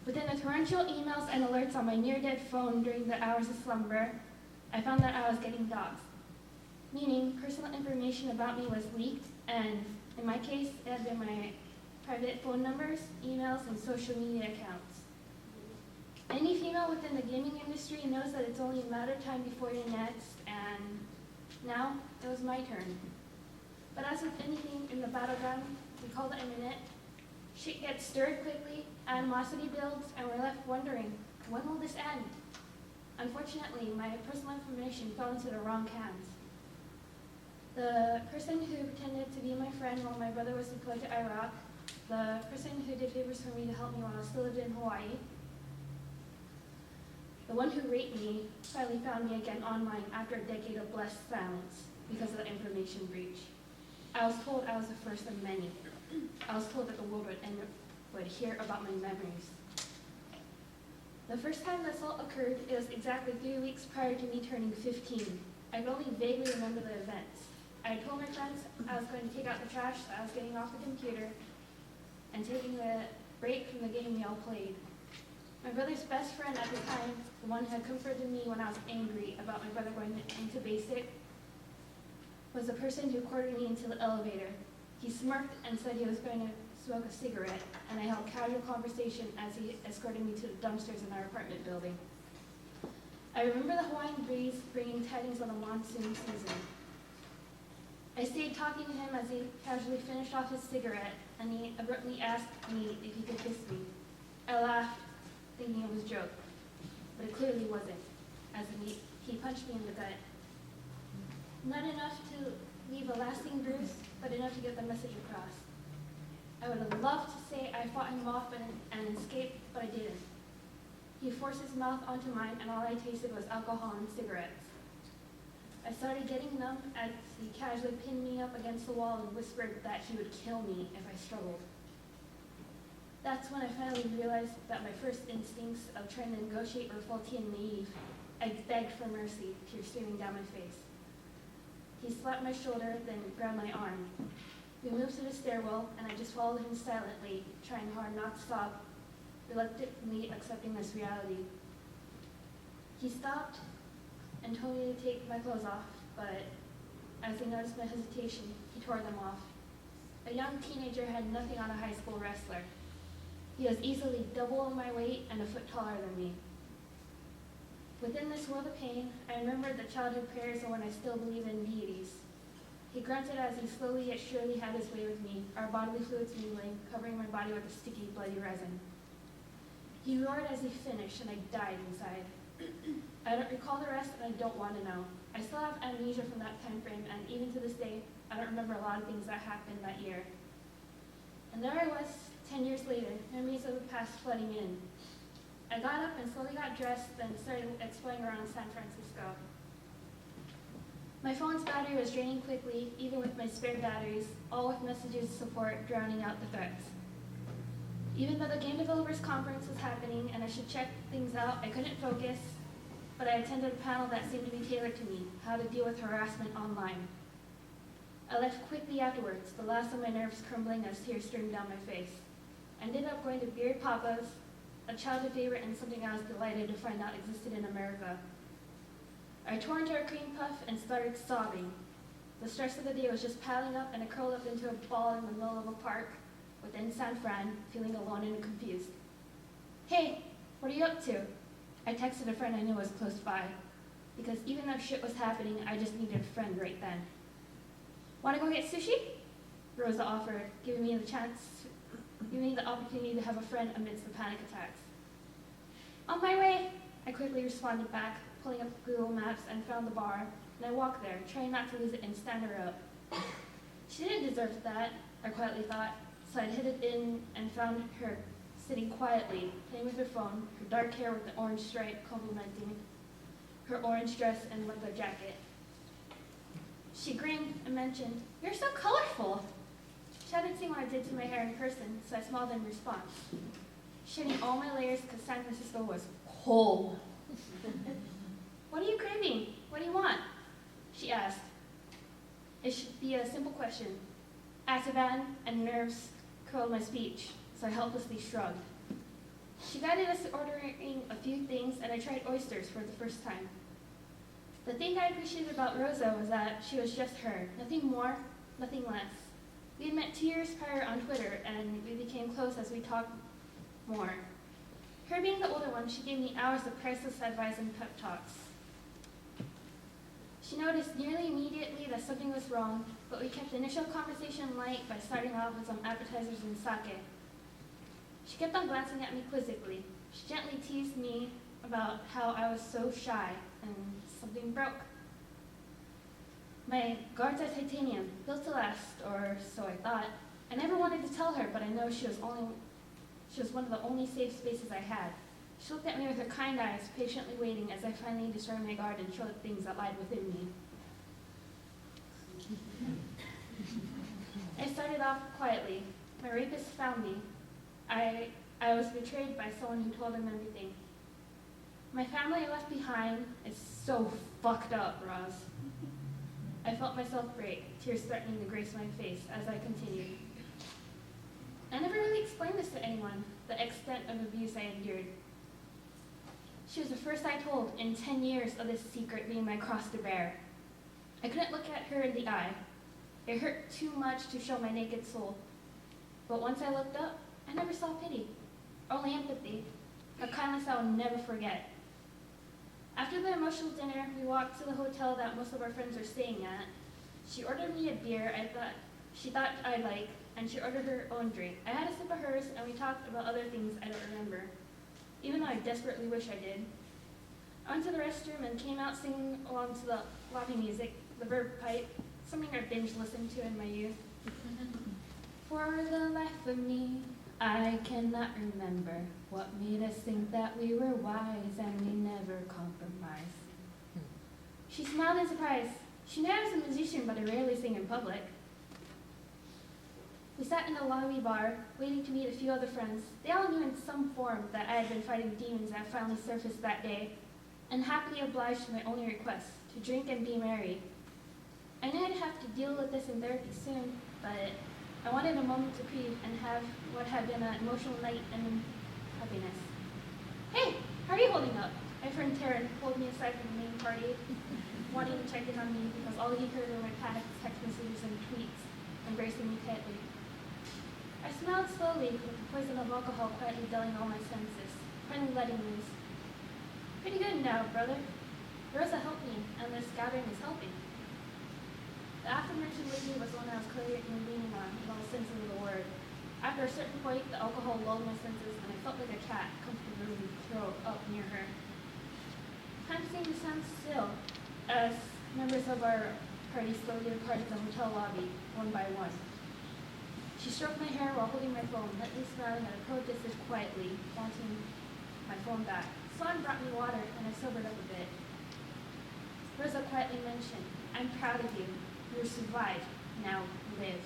Within the torrential emails and alerts on my near-dead phone during the hours of slumber, I found that I was getting doxxed, meaning personal information about me was leaked, and in my case, it had been my private phone numbers, emails, and social media accounts. Any female within the gaming industry knows that it's only a matter of time before you're next, and now it was my turn. But as with anything in the battleground we call the internet, shit gets stirred quickly, animosity builds, and we're left wondering, when will this end? Unfortunately, my personal information fell into the wrong hands. The person who pretended to be my friend while my brother was deployed to Iraq, the person who did favors for me to help me while I still lived in Hawaii, the one who raped me finally found me again online after a decade of blessed silence because of the information breach. I was told I was the first of many. I was told that the world would hear about my memories. The first time the assault occurred, it was exactly 3 weeks prior to me turning 15. I could only vaguely remember the events. I had told my friends I was going to take out the trash, that I was getting off the computer, and taking a break from the game we all played. My brother's best friend at the time, the one who had comforted me when I was angry about my brother going into basic, was the person who escorted me into the elevator. He smirked and said he was going to smoke a cigarette, and I held casual conversation as he escorted me to the dumpsters in our apartment building. I remember the Hawaiian breeze bringing tidings of the monsoon season. I stayed talking to him as he casually finished off his cigarette, and he abruptly asked me if he could kiss me. I laughed, thinking it was a joke, but it clearly wasn't, as he punched me in the gut. Not enough to leave a lasting bruise, but enough to get the message across. I would have loved to say I fought him off and escaped, but I didn't. He forced his mouth onto mine, and all I tasted was alcohol and cigarettes. I started getting numb as he casually pinned me up against the wall and whispered that he would kill me if I struggled. That's when I finally realized that my first instincts of trying to negotiate were faulty and naive. I begged for mercy, tears streaming down my face. He slapped my shoulder, then grabbed my arm. We moved to the stairwell, and I just followed him silently, trying hard not to sob, reluctantly accepting this reality. He stopped and told me to take my clothes off, but as he noticed my hesitation, he tore them off. A young teenager had nothing on a high school wrestler. He was easily double my weight and a foot taller than me. Within this world of pain, I remembered the childhood prayers of when I still believed in deities. He grunted as he slowly yet surely had his way with me, our bodily fluids mingling, covering my body with a sticky, bloody resin. He roared as he finished, and I died inside. I don't recall the rest, and I don't want to know. I still have amnesia from that time frame, and even to this day, I don't remember a lot of things that happened that year. And there I was, 10 years later, memories of the past flooding in. I got up and slowly got dressed, then started exploring around San Francisco. My phone's battery was draining quickly, even with my spare batteries, all with messages of support drowning out the threats. Even though the Game Developers Conference was happening and I should check things out, I couldn't focus, but I attended a panel that seemed to be tailored to me, how to deal with harassment online. I left quickly afterwards, the last of my nerves crumbling as tears streamed down my face. I ended up going to Beard Papa's, a childhood favorite and something I was delighted to find out existed in America. I tore into a cream puff and started sobbing. The stress of the day was just piling up, and I curled up into a ball in the middle of a park within San Fran, feeling alone and confused. Hey, what are you up to? I texted a friend I knew was close by, because even though shit was happening, I just needed a friend right then. Want to go get sushi? Rosa offered, giving me the opportunity to have a friend amidst the panic attacks. On my way, I quickly responded back, pulling up Google Maps and found the bar, and I walked there, trying not to lose it and stand her up. She didn't deserve that, I quietly thought, so I headed in and found her sitting quietly, playing with her phone, her dark hair with the orange stripe complementing her orange dress and leather jacket. She grinned and mentioned, "You're so colorful." She hadn't seen what I did to my hair in person, so I smiled in response, shedding all my layers because San Francisco was cold. "What are you craving? What do you want?" she asked. It should be a simple question. Ativan and nerves curled my speech, so I helplessly shrugged. She guided us to ordering a few things, and I tried oysters for the first time. The thing I appreciated about Rosa was that she was just her, nothing more, nothing less. We had met 2 years prior on Twitter, and we became close as we talked more. Her being the older one, she gave me hours of priceless advice and pep talks. She noticed nearly immediately that something was wrong, but we kept the initial conversation light by starting off with some appetizers and sake. She kept on glancing at me quizzically. She gently teased me about how I was so shy and something broke. My guards are titanium, built to last, or so I thought. I never wanted to tell her, but I know she was one of the only safe spaces I had. She looked at me with her kind eyes, patiently waiting as I finally destroyed my guard and showed things that lied within me. I started off quietly. My rapist found me. I was betrayed by someone who told him everything. My family I left behind is so fucked up, Roz. I felt myself break, tears threatening to grace my face as I continued. I never really explained this to anyone, the extent of abuse I endured. She was the first I told in 10 years of this secret being my cross to bear. I couldn't look at her in the eye. It hurt too much to show my naked soul. But once I looked up, I never saw pity, only empathy, a kindness I will never forget. After the emotional dinner, we walked to the hotel that most of our friends were staying at. She ordered me a beer she thought I'd like, and she ordered her own drink. I had a sip of hers, and we talked about other things I don't remember, even though I desperately wish I did. I went to the restroom and came out singing along to the lobby music, the Verb Pipe, something I binge listened to in my youth. For the life of me, I cannot remember what made us think that we were wise and we never compromised. She smiled in surprise. She knew I was a musician, but I rarely sing in public. We sat in a lobby bar, waiting to meet a few other friends. They all knew in some form that I had been fighting demons that finally surfaced that day, and happily obliged to my only request, to drink and be merry. I knew I'd have to deal with this in therapy soon, but I wanted a moment to breathe and have what had been an emotional night and happiness. Hey, how are you holding up? My friend Taryn pulled me aside from the main party, wanting to check in on me because all he heard were my panicked text messages and tweets, embracing me tightly. I smiled slowly, with the poison of alcohol quietly dulling all my senses, finally letting loose. Pretty good now, brother. Rosa helped me, and this gathering is helping. The aforementioned lady was the one I was clearly leaning on in all senses of the word. After a certain point, the alcohol lulled my senses, and I felt like a cat comfortably curled up near her. Time seemed to stand still as members of our party slowly departed the hotel lobby, one by one. She stroked my hair while holding my phone, lightly smiling at a protested quietly, wanting my phone back. Swan brought me water, and I sobered up a bit. Rosa quietly mentioned, "I'm proud of you. You survived. Now live."